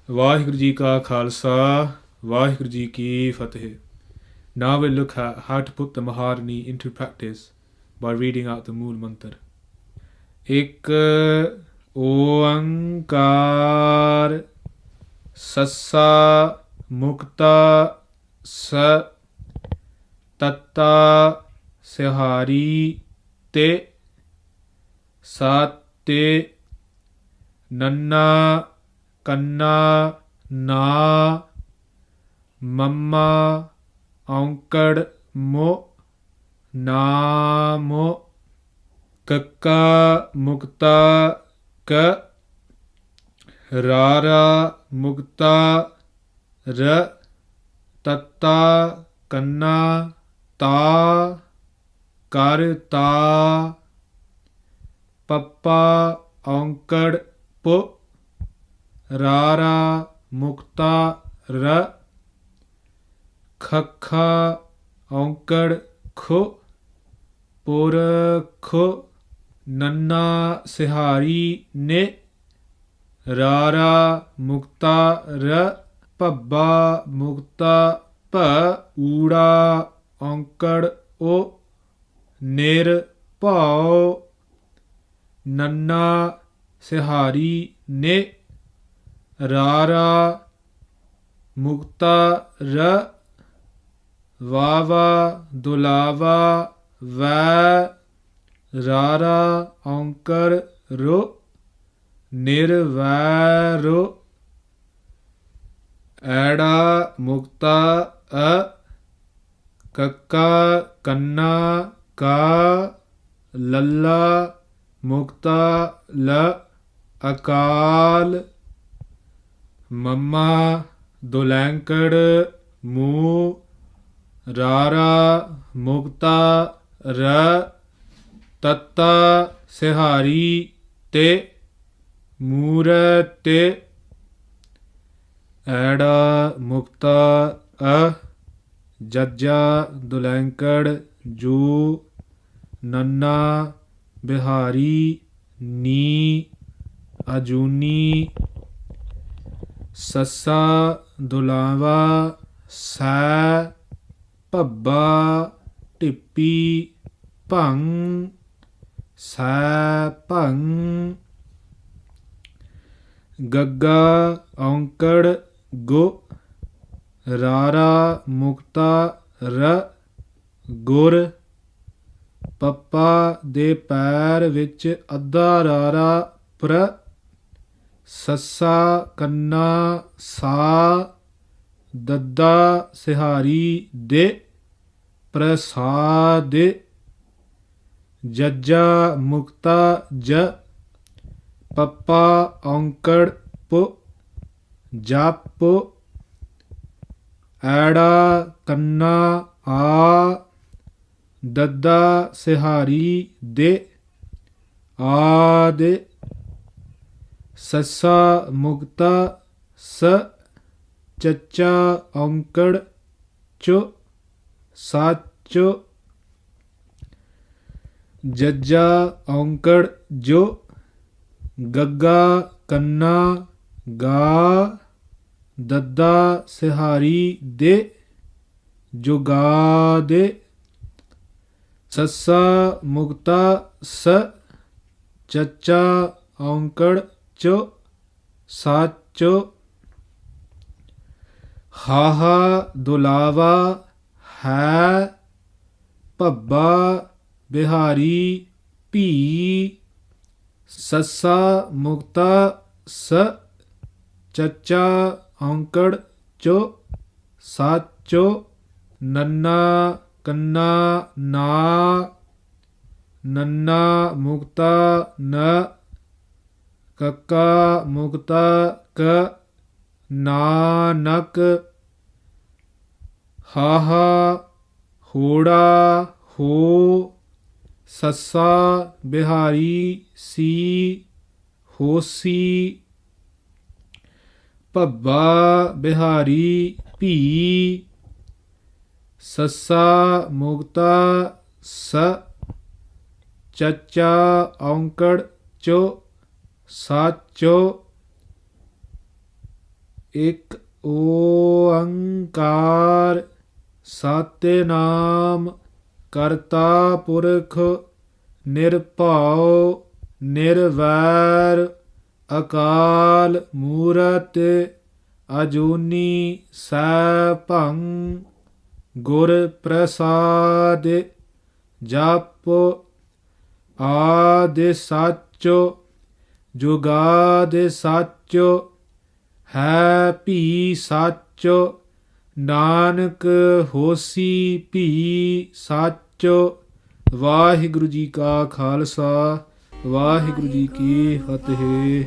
ਵਾਹਿਗੁਰੂ ਜੀ ਕਾ ਖਾਲਸਾ, ਵਾਹਿਗੁਰੂ ਜੀ ਕੀ ਫਤਿਹ. Now we'll look at how to put the Maharani into practice by reading out the Mool Mantra. ਇੱਕ ਓੰਕਾਰ ਸੱਸਾ ਮੁਕਤਾ ਸ ਤੱਤਾ ਸਿਹਾਰੀ ਤੇ ਸਾਤੇ ਨੰਨਾ ਕੰਨਾ ਨਾ ਮੰਮਾ ਔਂਕੜ ਮੋ ਨਾਮੋ ਕੱਕਾ ਮੁਕਤਾ ਕ ਰਾਰਾ ਮੁਕਤਾ ਰ ਤੱਤਾ ਕੰਨਾ ਤਾ ਕਰਤਾ ਪੱਪਾ ਔਂਕੜ ਪੁ ਰਾਰਾ ਮੁਕਤਾ ਰ ਖੱਖਾ ਔਂਕੜ ਖੁ ਪੁਰਖ ਨੰਨਾ ਸਿਹਾਰੀ ਨੇ ਰਾਰਾ ਮੁਕਤਾ ਰ ਭੱਬਾ ਮੁਕਤਾ ਭ ਊੜਾ ਔਂਕੜ ਓ ਨਿਰਭਉ ਨੰਨਾ ਸਿਹਾਰੀ ਨੇ ਰਾਰਾ ਮੁਕਤਾ ਰ ਵਾਵਾ ਦੁਲਾਵਾ ਵੈ ਰਾਰਾ ਔਂਕਰ ਰੋ ਨਿਰਵੈਰੋ ਐੜਾ ਮੁਕਤਾ ਅ ਕੱਕਾ ਕੰਨਾ ਕਾ ਲੱਲਾ ਮੁਕਤਾ ਲ ਅਕਾਲ ਮੰਮਾ ਦੁਲੈਂਕੜ ਮੂੰ ਰਾਰਾ ਮੁਕਤਾ ਰ ਤੱਤਾ ਸਿਹਾਰੀ ਤੇ ਮੂਰਤ ਐੜਾ ਮੁਕਤਾ ਅ ਜੱਜਾ ਦੁਲੈਂਕੜ ਜੂ ਨੰਨਾ ਬਿਹਾਰੀ ਨੀ ਅਜੂਨੀ ਸੱਸਾ ਦੁਲਾਵਾ ਸੈ ਭੱਬਾ ਢਿੱਪੀ ਭੰ ਸੈ ਭੰ ਗੱਗਾ ਔਂਕੜ ਗੁ ਰਾਰਾ ਮੁਕਤਾ ਰ ਗੁਰ ਪੱਪਾ ਦੇ ਪੈਰ ਵਿੱਚ ਅੱਧਾ ਰਾਰਾ ਪ੍ਰ ਸੱਸਾ ਕੰਨਾ ਸਾ ਦੱਦਾ ਸਿਹਾਰੀ ਦੇ ਪ੍ਰਸਾਦ ਜੱਜਾ ਮੁਕਤਾ ਜ ਪੱਪਾ ਔਂਕੜ ਪੁ ਜਪ ਐੜਾ ਕੰਨਾ ਆ ਦੱਦਾ ਸਿਹਾਰੀ ਦੇ ਆਦ ਸੱਸਾ ਮੁਕਤਾ ਸ ਚੱਚਾ ਔਂਕੜ ਚੁ ਸੱਚ ਜੱਜਾ ਔਂਕੜ ਜੋ ਗੱਗਾ ਕੰਨਾ ਗਾ ਦੱਦਾ ਸਿਹਾਰੀ ਦੇ ਜੁਗਾਦ ਸੱਸਾ ਮੁਕਤਾ ਸ ਚੱਚਾ ਔਂਕੜ ਚੋ ਸਾਚੋ ਹਾਹਾ ਦੁਲਾਵਾ ਹੈ ਭੱਬਾ ਬਿਹਾਰੀ ਭੀ ਸੱਸਾ ਮੁਕਤਾ ਸ ਚੱਚਾ ਔਂਕੜ ਚੋ ਸਾਚੋ ਨੰਨਾ ਕੰਨਾ ਨਾ ਨੰਨਾ ਮੁਕਤਾ ਨ ਕੱਕਾ ਮੁਕਤਾ ਕ ਨਾਨਕ ਹਾਹਾ ਹੋੜਾ ਹੋ ਸੱਸਾ ਬਿਹਾਰੀ ਸੀ ਹੋਸੀ ਭੱਬਾ ਬਿਹਾਰੀ ਭੀ ਸੱਸਾ ਮੁਕਤਾ ਸ ਚੱਚਾ ਔਂਕੜ ਚੋ ਸਾਚੋ ਇੱਕ ਓੰਕਾਰ ਸਤਿਨਾਮ ਕਰਤਾ ਪੁਰਖ ਨਿਰਭਉ ਨਿਰਵੈਰ ਅਕਾਲ ਮੂਰਤ ਅਜੂਨੀ ਸੈਭੰ ਗੁਰ ਪ੍ਰਸਾਦ ਜਪ ਆਦਿ ਸੱਚ ਜੁਗਾਦਿ ਸੱਚ ਹੈ ਭੀ ਸੱਚ ਨਾਨਕ ਹੋਸੀ ਭੀ ਸੱਚ। ਵਾਹਿਗੁਰੂ ਜੀ ਕਾ ਖਾਲਸਾ ਵਾਹਿਗੁਰੂ ਜੀ ਕੀ ਫਤਿਹ।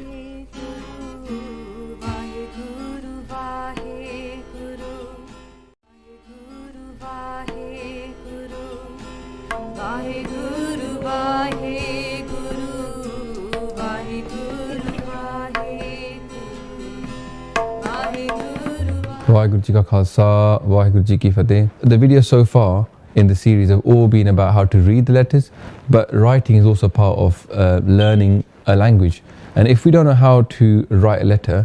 Vaheguru Ji Ka Khalsa, Vaheguru Ji Ki Fateh. The videos so far in the series have all been about how to read the letters, but writing is also part of learning a language. And if we don't know how to write a letter,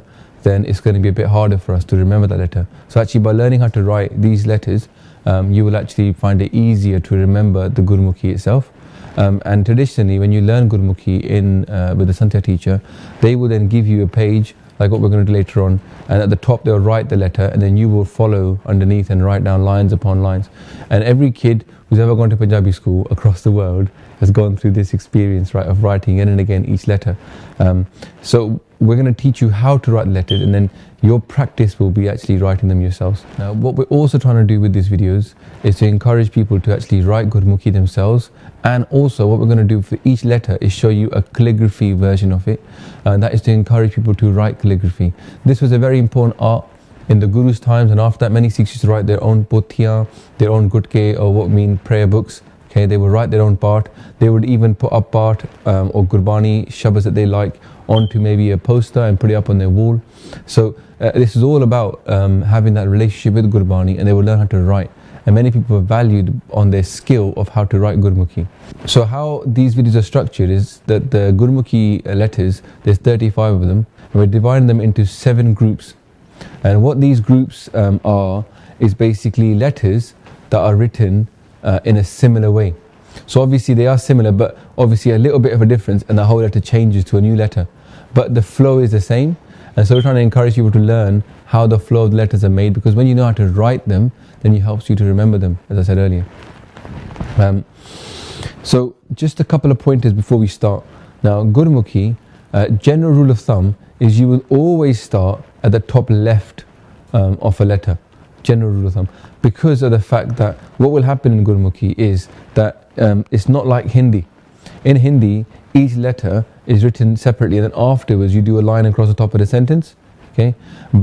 then it's going to be a bit harder for us to remember that letter. So actually by learning how to write these letters, you will actually find it easier to remember the Gurmukhi itself. And traditionally, when you learn Gurmukhi with the Santhya teacher, they will then give you a page like what we're going to do later on, and at the top they'll write the letter, and then you will follow underneath and write down lines upon lines. And every kid who's ever gone to Punjabi school across the world has gone through this experience, right, of writing again and again each letter. So we're going to teach you how to write the letters, and then your practice will be actually writing them yourselves. Now what we're also trying to do with these videos is to encourage people to actually write Gurmukhi themselves, and also what we're going to do for each letter is show you a calligraphy version of it, and that is to encourage people to write calligraphy. This was a very important art in the Guru's times, and after that many Sikhs used to write their own pothia, their own gutke, or what mean prayer books. Okay, they would write their own part. They would even put up part or Gurbani shabas that they like onto maybe a poster and put it up on their wall. So this is all about having that relationship with Gurbani, and they would learn how to write. And many people are valued on their skill of how to write Gurmukhi. So how these videos are structured is that the Gurmukhi letters, there's 35 of them, and we're dividing them into 7 groups. And what these groups are is basically letters that are written in a similar way. So obviously they are similar, but obviously a little bit of a difference, and the whole letter changes to a new letter. But the flow is the same, and so we're trying to encourage people to learn how the flow of the letters are made, because when you know how to write them, then it helps you to remember them, as I said earlier. So just a couple of pointers before we start. Now Gurmukhi, general rule of thumb is you will always start at the top left of a letter. General rule of thumb, because of the fact that what will happen in Gurmukhi is that it's not like Hindi. In Hindi, each letter is written separately, and then afterwards you do a line across the top of the sentence. Okay,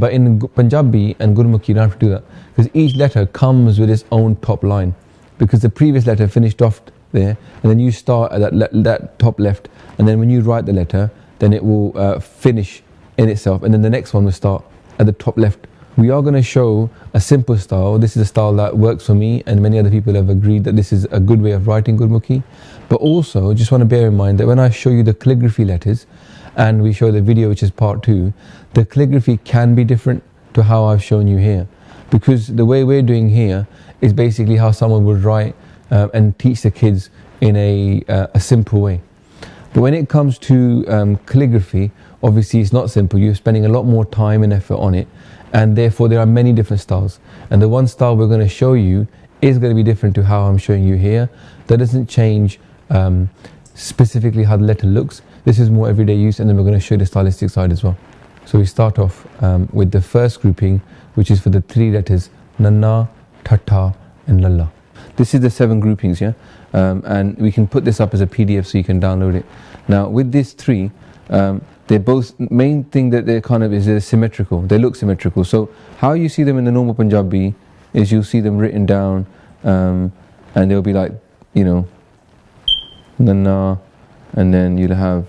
but in Punjabi and Gurmukhi you don't have to do that, because each letter comes with its own top line, because the previous letter finished off there, and then you start at that top left, and then when you write the letter, then it will finish in itself, and then the next one will start at the top left. We are going to show a simple style. This is a style that works for me, and many other people have agreed that this is a good way of writing Gurmukhi. But also just want to bear in mind that when I show you the calligraphy letters and we show the video, which is part 2, the calligraphy can be different to how I've shown you here, because the way we're doing here is basically how someone would write and teach the kids in a simple way. But when it comes to calligraphy, obviously it's not simple. You're spending a lot more time and effort on it, and therefore there are many different styles, and the one style we're going to show you is going to be different to how I'm showing you here. That doesn't change specifically how the letter looks. This is more everyday use, and then we're going to show you the stylistic side as well. So we start off with the first grouping, which is for the 3 letters Nanna, Tata and Lalla. This is the 7 groupings, yeah, and we can put this up as a PDF so you can download it. Now with these 3, they're both, main thing that they're kind of is they're symmetrical. They look symmetrical. So how you see them in the normal Punjabi is you'll see them written down, and they'll be like, you know, Nanna, and then you'll have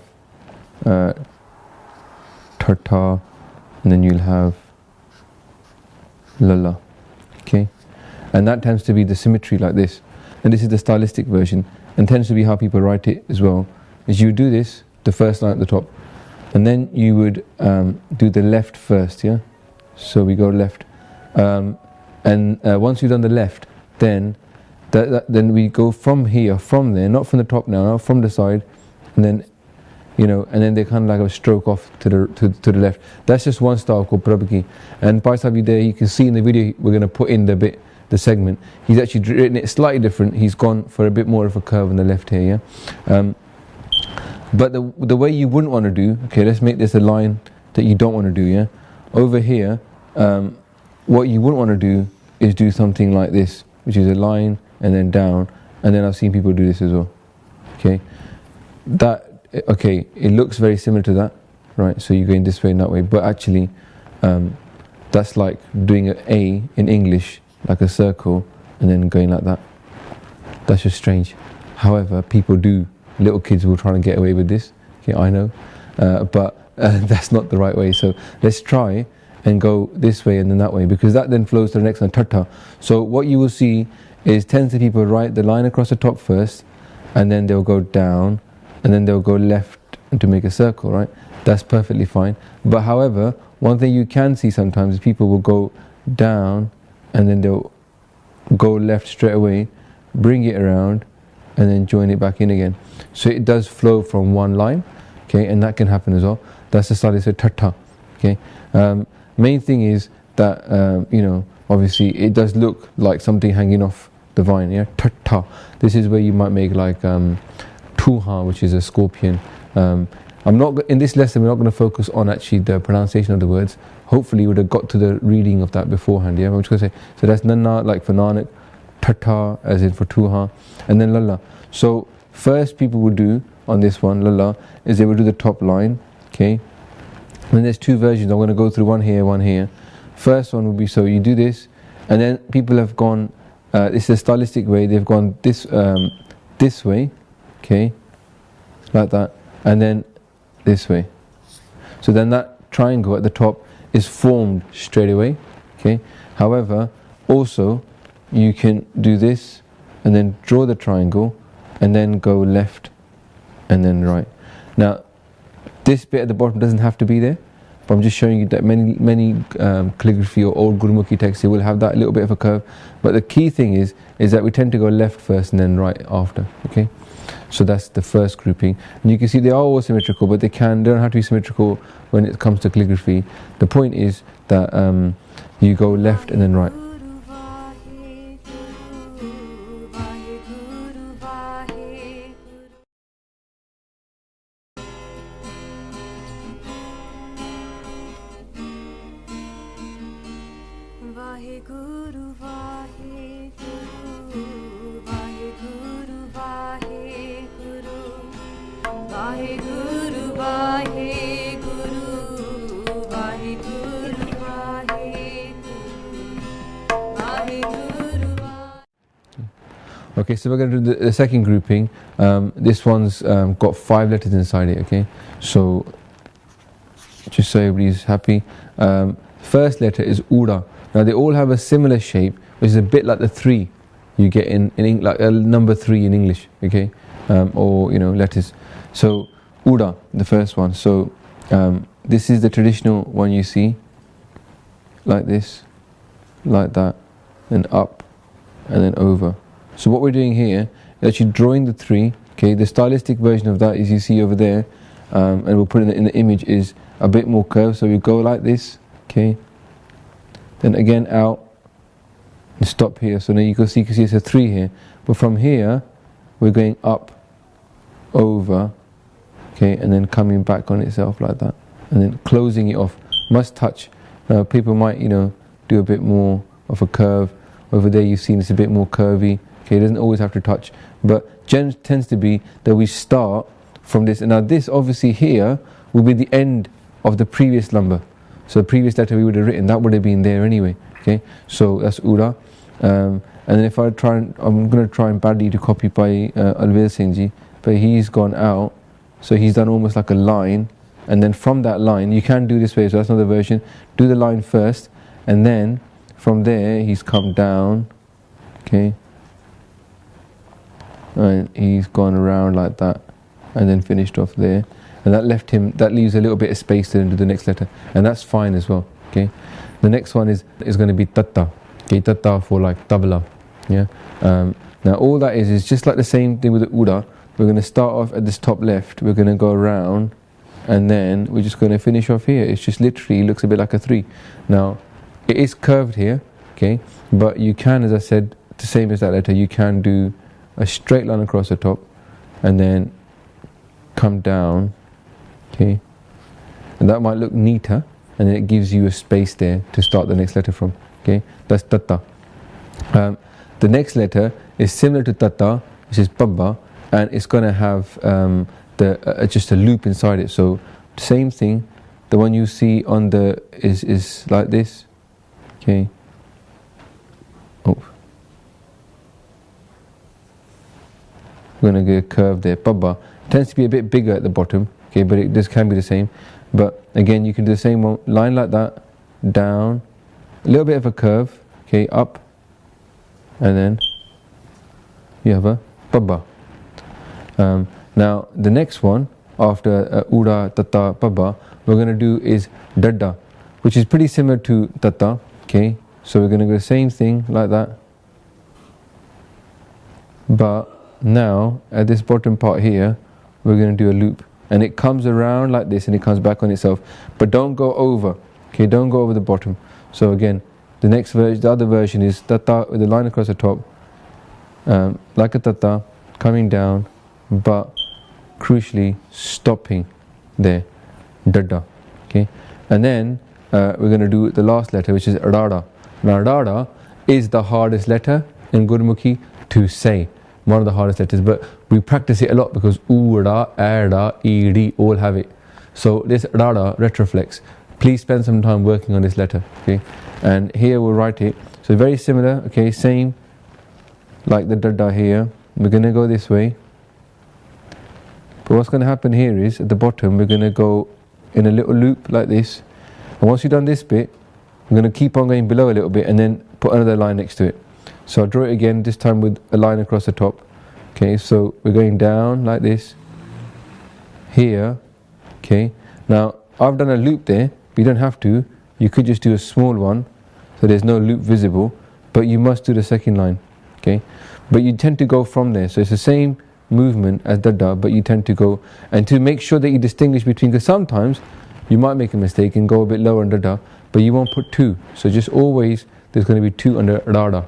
Tata, and then you'll have Lalla. Okay, and that tends to be the symmetry like this, and this is the stylistic version, and tends to be how people write it as well. Is you do this, the first line at the top, and then you would do the left first, yeah, So we go left, and once we've done the left, then then we go from here, from there, not from the top now, from the side, and then and then they kind of like a stroke off to the left. That's just one style called Prabhaki. And Bhai Sahib there, you can see in the video we're going to put in the segment. He's actually written it slightly different. He's gone for a bit more of a curve on the left here, yeah. But the way you wouldn't want to do, okay, let's make this a line that you don't want to do, yeah. Over here, what you wouldn't want to do is do something like this, which is a line and then down, and then I've seen people do this as well. Okay, it looks very similar to that, right? So you're going this way and that way, but actually, that's like doing an A in English, like a circle, and then going like that. That's just strange. However, people do. Little kids will try to get away with this. Okay, I know, but that's not the right way. So let's try and go this way and then that way, because that then flows to the next one, tata. So what you will see is tens of people write the line across the top first, and then they'll go down, and then they'll go left to make a circle, right? That's perfectly fine. But however, one thing you can see sometimes is people will go down, and then they'll go left straight away, bring it around, and then join it back in again. So it does flow from one line, okay, and that can happen as well. That's the style, it's a tata, okay. Main thing is that obviously it does look like something hanging off the vine, yeah, tata. This is where you might make like tuha, which is a scorpion. I'm not in this lesson. We're not going to focus on actually the pronunciation of the words. Hopefully, you would have got to the reading of that beforehand. Yeah, I'm just going to say. So that's nana, like for nanak, tata, as in for tuha, and then lalla. So first, people would do on this one lalla is they would do the top line. Okay. And then there's two versions. I'm going to go through one here, one here. First one would be so you do this, and then people have gone. This is a stylistic way. They've gone this this way, okay, like that, and then this way. So then that triangle at the top is formed straight away, okay. However, also you can do this, and then draw the triangle, and then go left, and then right. Now, this bit at the bottom doesn't have to be there, but I'm just showing you that many calligraphy or old Gurmukhi texts, they will have that little bit of a curve. But the key thing is that we tend to go left first and then right after, okay? So that's the first grouping. And you can see they are all symmetrical, but they don't have to be symmetrical when it comes to calligraphy. The point is that you go left and then right. Okay, so we're going to do the second grouping. This one's got 5 letters inside it, okay? So, just so everybody's happy. First letter is Uda. Now they all have a similar shape, which is a bit like the 3 you get in like a number 3 in English, okay? Or, letters. So, Uda, the first one. So, this is the traditional one you see. Like this, like that, then up, and then over. So what we're doing here is actually drawing the 3, okay? The stylistic version of that is you see over there, and we'll put it in the image, is a bit more curved. So we go like this, okay? Then again out, and stop here. So now you can see it's a 3 here. But from here, we're going up, over, okay? And then coming back on itself like that. And then closing it off. Must touch. Now people might, do a bit more of a curve. Over there you've seen it's a bit more curvy. Okay, it doesn't always have to touch, but tends to be that we start from this. And now this obviously here will be the end of the previous number. So the previous letter we would have written, that would have been there anyway. Okay, so that's Ura. And then if I'm going to try and badly to copy by Alvir Singh Ji, but he's gone out, so he's done almost like a line, and then from that line, you can do this way, so that's another version. Do the line first, and then from there he's come down, okay, and he's gone around like that, and then finished off there, and that leaves a little bit of space to then do the next letter, and that's fine as well, okay. The next one is going to be tatta. Okay, tatta for like tabla. Yeah. Now all that is just like the same thing with the uda. We're going to start off at this top left. We're going to go around, and then we're just going to finish off here. It's just literally looks a bit like a 3. Now it is curved here, okay, but you can, as I said, the same as that letter, you can do a straight line across the top and then come down, okay, and that might look neater, and then it gives you a space there to start the next letter from. Okay, that's tatta. The next letter is similar to tatta, which is pabba, and it's going to have just a loop inside it. So same thing, the one you see on the is like this. Okay. Oh, we're going to get a curve there. Pabba tends to be a bit bigger at the bottom. Okay, but this can be the same. But again, you can do the same one, line like that, down, a little bit of a curve. Okay, up, and then you have a pabba. Now the next one after uda, tatta, pabba, we're going to do is dadda, which is pretty similar to tatta. Okay, so we're going to do the same thing like that, but now at this bottom part here we're going to do a loop, and it comes around like this and it comes back on itself, but don't go over. Okay, don't go over the bottom. So again, the next version, the other version is tatta with a line across the top, like a tatta, coming down, but crucially stopping there, dadda. Okay, and then we're going to do the last letter, which is rada. Now rada is the hardest letter in Gurmukhi to say, one of the hardest letters, but we practice it a lot because uda, ada, ed all have it. So this rada, retroflex, please spend some time working on this letter. Okay, and here we'll write it. So very similar. Okay, same like the dadda here. We're going to go this way, but what's going to happen here is at the bottom we're going to go in a little loop like this, and once you've done this bit, we're going to keep on going below a little bit and then put another line next to it. So I'll draw it again, this time with a line across the top. Okay, so we're going down like this here. Okay, now I've done a loop there, but you don't have to. You could just do a small one so there's no loop visible, but you must do the second line. Okay, but you tend to go from there, so it's the same movement as dadda, but you tend to go, and to make sure that you distinguish between, because sometimes you might make a mistake and go a bit lower on dadda, but you won't put 2, so just always there's going to be 2 under rada.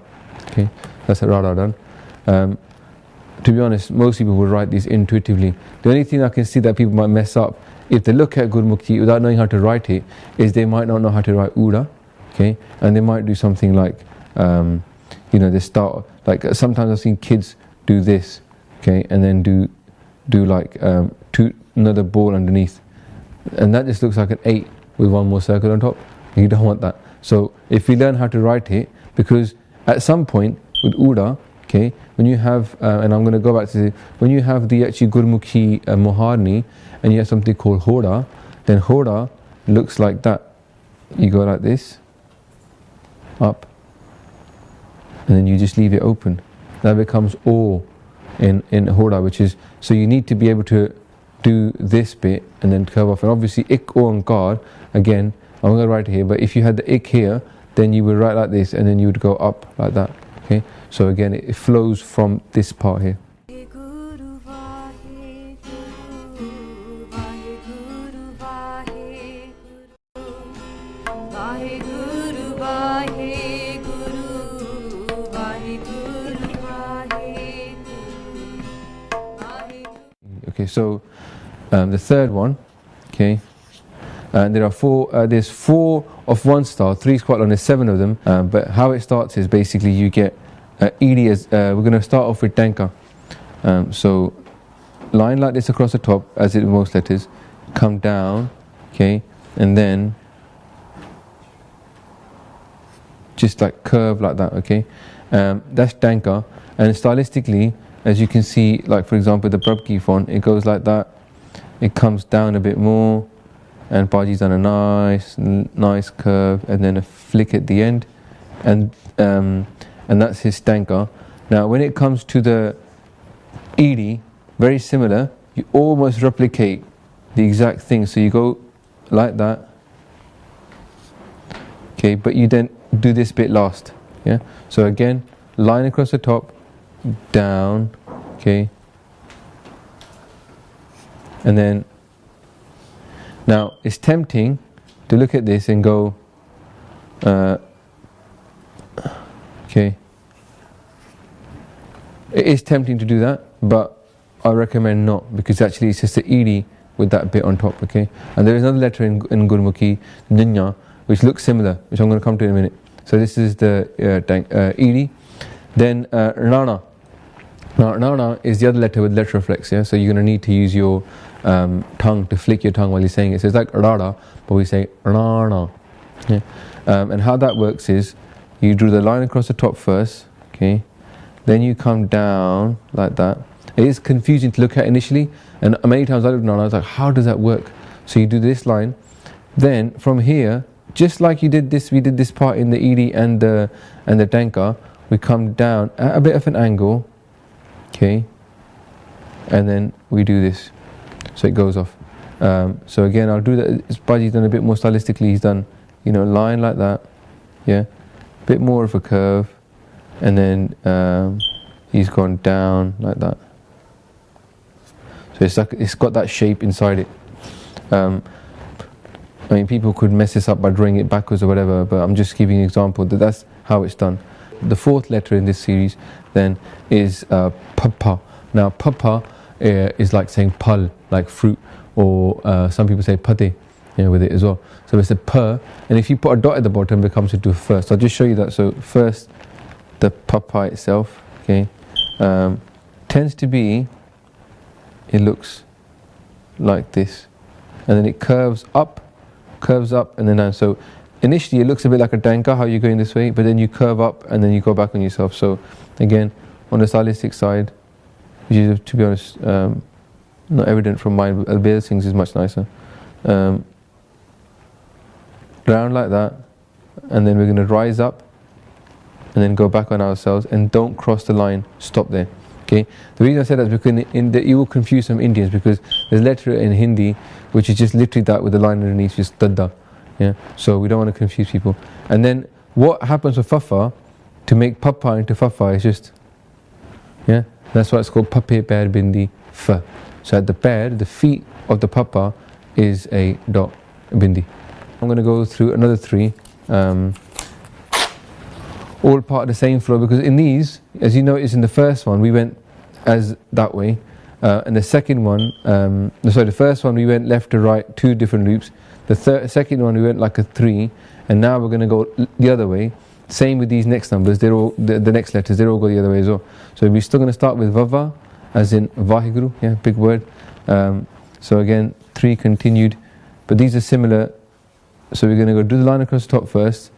Okay, that's a rada done. To be honest, most people will write these intuitively. The only thing I can see that people might mess up if they look at Gurmukhi without knowing how to write it is they might not know how to write uda. Okay, and they might do something like they start like sometimes I've seen kids do this. Okay, and then do like another ball underneath, and that just looks like an 8 with one more circle on top. You don't want that. So if we learn how to write it, because at some point with uda, okay, when you have and I'm going to go back to when you have the actually Gurmukhi Moharni and you have something called hoda, then hoda looks like that. You go like this, up, and then you just leave it open. That becomes o in hoda, which is, so you need to be able to do this bit and then curve off. And obviously ik o and guard, again, I'm going to write it here, but if you had the ik here, then you would write like this and then you would go up like that. Okay, so again it flows from this part here. Okay, so the third one, okay, and there are 4, there's 4 of one style, 3 is quite long, there's 7 of them, but how it starts is basically you get Edi as, we're going to start off with Tanka. So line like this across the top, as in most letters, come down, okay, and then just like curve like that, okay. That's Tanka, and stylistically, as you can see, like for example the Prabki font, it goes like that, it comes down a bit more, and Paji's done a nice curve, and then a flick at the end, and that's his Tanka. Now when it comes to the Edi, very similar, you almost replicate the exact thing, so you go like that, okay, but you then do this bit last, yeah. So again, line across the top, down, okay, and then now it's tempting to look at this and go, okay. It is tempting to do that, but I recommend not, because actually it's just the ed with that bit on top, okay. And there is another letter in Gurmukhi, Nyanya, which looks similar, which I'm going to come to in a minute. So this is the ed. Then Rana. Now Rana is the other letter with letter reflex, yeah. So you're going to need to use your tongue to flick your tongue while you're saying it. So it's like Rada, but we say Rana. Yeah. And how that works is you drew the line across the top first, okay. Then you come down like that. It is confusing to look at initially, and many times I looked down, I was like, how does that work? So you do this line, then from here, just like you did this, we did this part in the ed and the danka, we come down at a bit of an angle, okay, and then we do this, so it goes off. So again, I'll do that. Baji's done a bit more stylistically. He's done, you know, line like that, yeah, a bit more of a curve, and then he's gone down like that. So it's got that shape inside it. I mean, people could mess this up by drawing it backwards or whatever, but I'm just giving you an example that that's how it's done. The fourth letter in this series then is papa. Now papa is like saying pal, like fruit, or some people say pate, you know, with it as well. So it's a per, and if you put a dot at the bottom, it comes into a first. I'll just show you that. So first, the papa itself, okay, tends to be, it looks like this, and then it curves up, and then down. So initially it looks a bit like a danka, how you're going this way, but then you curve up and then you go back on yourself. So again, on the stylistic side, which is, to be honest, not evident from mine, but Albeir's things is much nicer. Round like that, and then we're going to rise up and then go back on ourselves, and don't cross the line, stop there. Okay. The reason I said that is because you will confuse some Indians, because there's a letter in Hindi which is just literally that with the line underneath, just dadda. Yeah. So we don't want to confuse people. And then what happens with fafa, to make papa into fafa, is just, yeah, that's why it's called pape pair bindi fa. So at the pair, the feet of the papa is a dot, a bindi. I'm going to go through another three, all part of the same flow, because in these, as you notice in the first one, we went as that way, and the second one, sorry, the first one we went left to right, 2 different loops. The second one we went like a 3, and now we're going to go the other way. Same with these next numbers, they're all the next letters, they all go the other way as well. So we're still going to start with vava, as in vahiguru, yeah, big word. So again, 3 continued, but these are similar. So we're going to go do the line across the top first,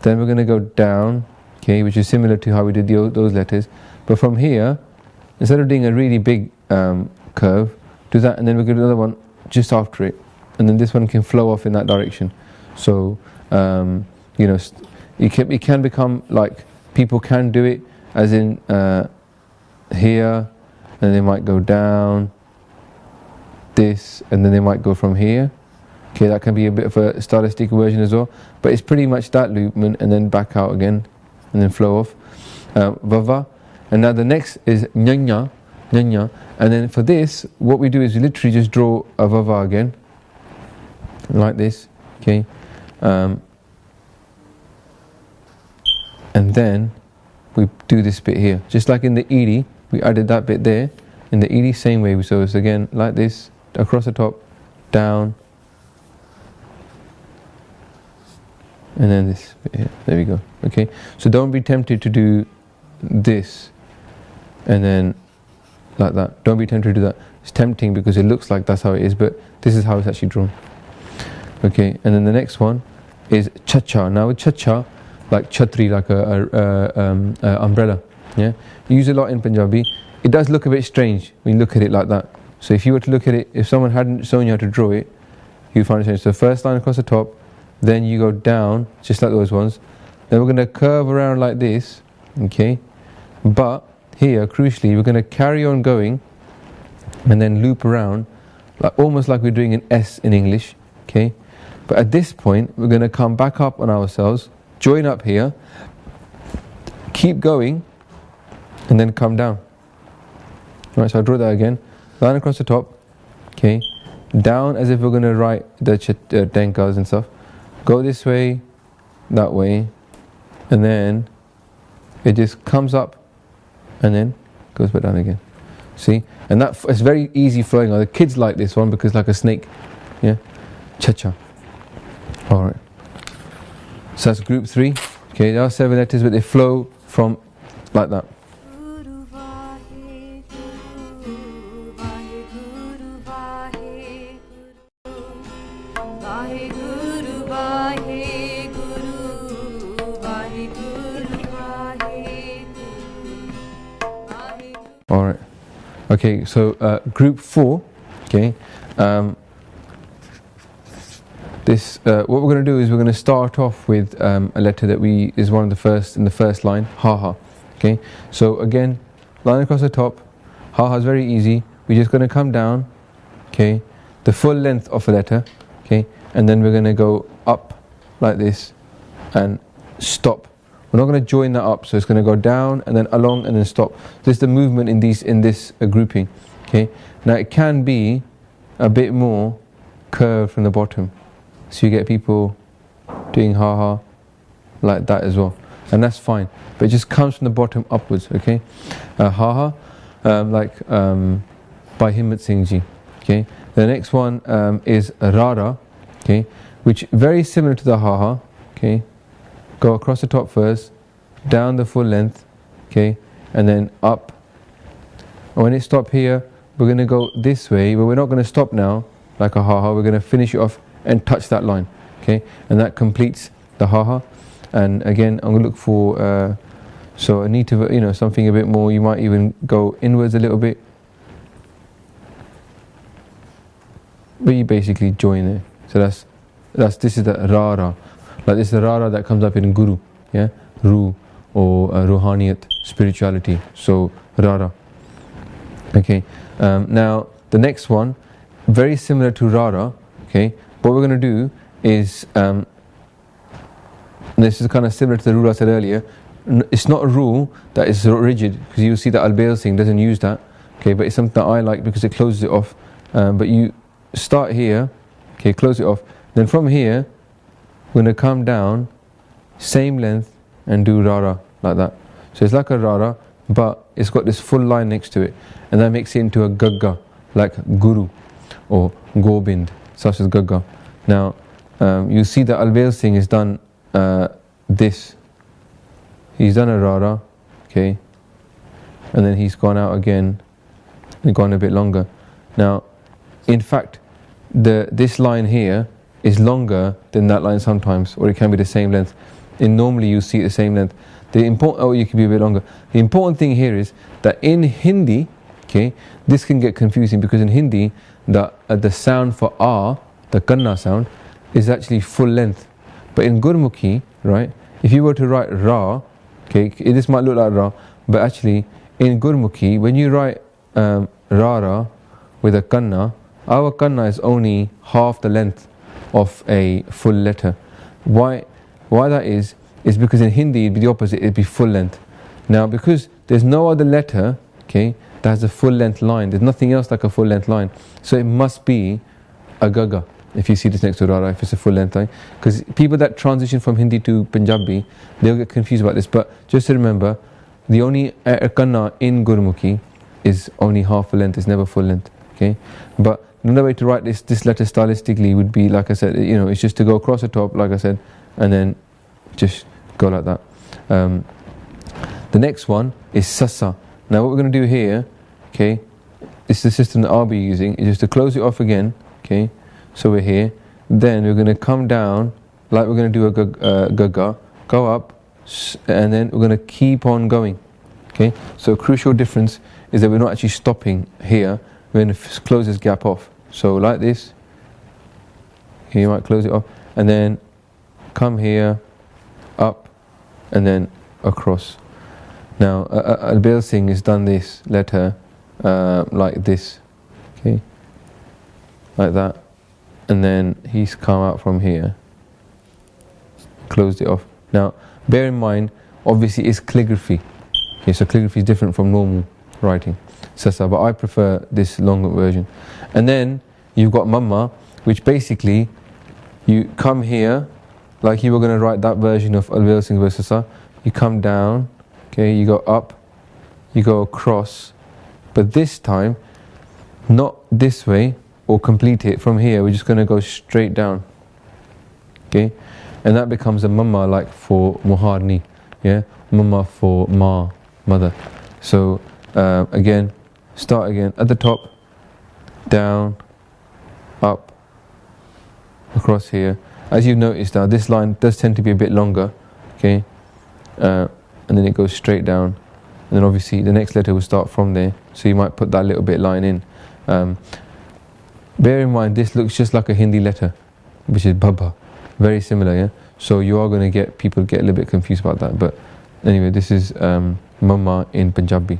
then we're going to go down, okay, which is similar to how we did those letters. But from here, instead of doing a really big curve, do that, and then we're going to do another one just after it, and then this one can flow off in that direction. So you know, it can become like, people can do it as in here, and they might go down this, and then they might go from here. Okay, that can be a bit of a stylistic version as well, but it's pretty much that loopment, and then back out again, and then flow off. Vava. And now the next is nyanya, and then for this, what we do is we literally just draw a vava again, like this, okay, and then we do this bit here, just like in the ed, we added that bit there, in the ed, same way, so it's again like this, across the top, down, and then this bit here, there we go, okay. So don't be tempted to do this, and then like that. Don't be tempted to do that. It's tempting because it looks like that's how it is, but this is how it's actually drawn. Okay, and then the next one is cha-cha. Now with cha-cha, like chhatri, like a umbrella, yeah, you use a lot in Punjabi. It does look a bit strange when you look at it like that. So if you were to look at it, if someone hadn't shown you how to draw it, you'd find it strange. So first line across the top, then you go down, just like those ones. Then we're going to curve around like this, okay, but here, crucially, we're going to carry on going and then loop around, like almost like we're doing an S in English, okay, But at this point, we're going to come back up on ourselves, join up here, keep going, and then come down. Right, so I'll draw that again. Line across the top, okay, down as if we're going to write the tenkas and stuff. Go this way, that way, and then it just comes up and then goes back down again. See? And that it's very easy flowing. The kids like this one because like a snake. Yeah? Cha-cha. Alright. So that's group 3. Okay, there are 7 letters, but they flow from like that. Alright. Okay, so group 4, okay, this, what we're going to do is we're going to start off with a letter that is one of the first, in the first line, ha-ha, okay. So again, line across the top, ha-ha is very easy, we're just going to come down, okay, the full length of a letter, okay, and then we're going to go up like this and stop. We're not going to join that up, so it's going to go down and then along and then stop. This is the movement in this grouping. Okay. Now it can be a bit more curved from the bottom, so you get people doing ha-ha like that as well, and that's fine. But it just comes from the bottom upwards. Okay, ha-ha, by Himmat Singh Ji. Okay. The next one is rara. Okay, which very similar to the ha-ha. Okay. Go across the top first, down the full length, okay, and then up. And when it stops here, we're going to go this way, but we're not going to stop now like a ha-ha. We're going to finish it off and touch that line, okay, and that completes the ha-ha. And again, I'm going to look for so I need to, something a bit more. You might even go inwards a little bit, but you basically join there. So this is the rara. Like this is the rara that comes up in Guru, yeah, Ru, or Ruhaniyat, spirituality. So rara. Okay. Now the next one, very similar to rara. Okay. What we're going to do is, this is kind of similar to the rule I said earlier. It's not a rule that is rigid, because you see that Al-Bail Singh doesn't use that. Okay, but it's something that I like because it closes it off. But you start here, okay, close it off. Then from here, we're going to come down, same length, and do rara like that. So it's like a rara, but it's got this full line next to it, and that makes it into a gagga, like Guru or Gobind, such as gagga. Now, you see that Al-Bail Singh has done this. He's done a rara, okay, and then he's gone out again and gone a bit longer. Now, in fact, this line here is longer than that line sometimes, or it can be the same length. And normally you see the same length. You can be a bit longer. The important thing here is that in Hindi, okay, this can get confusing, because in Hindi, the sound for R, the kanna sound, is actually full length. But in Gurmukhi, right, if you were to write Ra, okay, this might look like Ra, but actually in Gurmukhi, when you write Rara with a kanna, our kanna is only half the length of a full letter. Why that is because in Hindi it'd be the opposite, it'd be full length. Now, because there's no other letter, okay, that has a full length line, there's nothing else like a full length line, so it must be a gaga. If you see this next to rara, if it's a full length line, because people that transition from Hindi to Punjabi, they'll get confused about this. But just to remember, the only kanna in Gurmukhi is only half a length, it's never full length. Okay, but another way to write this letter stylistically would be, like I said, it's just to go across the top, like I said, and then just go like that. The next one is sassa. Now what we're going to do here, okay, this is the system that I'll be using, is just to close it off again, okay, so we're here, then we're going to come down, like we're going to do a gaga, go up, and then we're going to keep on going, okay. So a crucial difference is that we're not actually stopping here, we're going to close this gap off. So like this, here you might close it off, and then come here, up, and then across. Now, Al-Bail Singh has done this letter like this, okay, like that, and then he's come out from here, closed it off. Now bear in mind, obviously it's calligraphy. Okay, so calligraphy is different from normal writing, sasa, but I prefer this longer version. And then you've got mamma, which basically you come here like you were going to write that version of Alvel Singh Sasa. You come down, okay, you go up, you go across, but this time not this way or complete it from here. We're just going to go straight down, okay, and that becomes a mamma like for Muharni, yeah, mamma for ma, mother. So again, start again at the top, down, up, across here. As you've noticed now, this line does tend to be a bit longer, okay, and then it goes straight down, and then obviously the next letter will start from there, so you might put that little bit line in. Bear in mind, this looks just like a Hindi letter, which is Baba, very similar, yeah, so you are going to get people get a little bit confused about that, but anyway, this is Mamma in Punjabi.